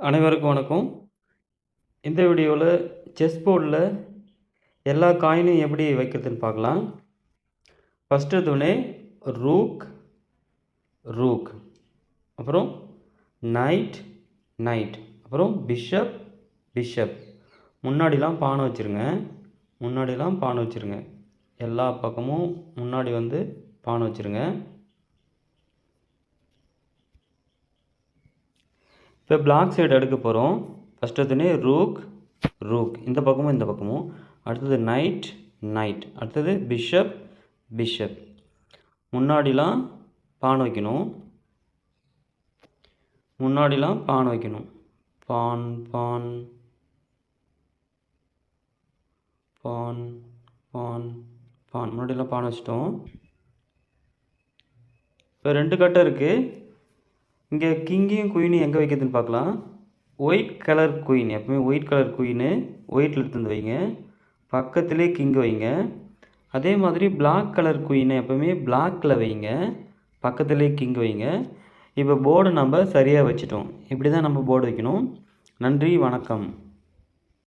அனைவருக்கும் வணக்கம். இந்த வீடியோவில் செஸ் போர்டில் எல்லா காயினும் எப்படி வைக்கிறதுன்னு பார்க்கலாம். ஃபஸ்ட்டு எடுத்தோடனே ரூக் ரூக், அப்புறம் நைட் நைட், அப்புறம் பிஷப் பிஷப். முன்னாடிலாம் பானை வச்சுருங்க. எல்லா பக்கமும் முன்னாடி பானை வச்சுருங்க. இப்போ பிளாக் சைடு எடுக்க போகிறோம். ஃபஸ்ட்டு எடுத்தோடனே ரூக் ரூக், இந்த பக்கமும். அடுத்தது நைட் நைட், அடுத்தது பிஷப் பிஷப். முன்னாடிலாம் பானை வைக்கணும். பான் பான் பான் பான் பான், முன்னாடிலாம் பானை வச்சிட்டோம். இப்போ 2 கட்டை இருக்குது. இங்கே கிங்கையும் குயினையும் எங்கே வைக்கிறதுன்னு பார்க்கலாம். ஒயிட் கலர் குயின், எப்பவுமே ஒயிட் கலர் குயின்னு ஒயிட்டில் எடுத்து வைங்க. பக்கத்துலேயே கிங்கு வைங்க. அதே மாதிரி பிளாக் கலர் குயினை எப்பவுமே பிளாக்கில் வைங்க. பக்கத்துலேயே கிங்கு வைங்க. இப்போ போர்டு நம்ம சரியாக வச்சிட்டோம். இப்படி தான் நம்ம போர்டு வைக்கணும். நன்றி, வணக்கம்.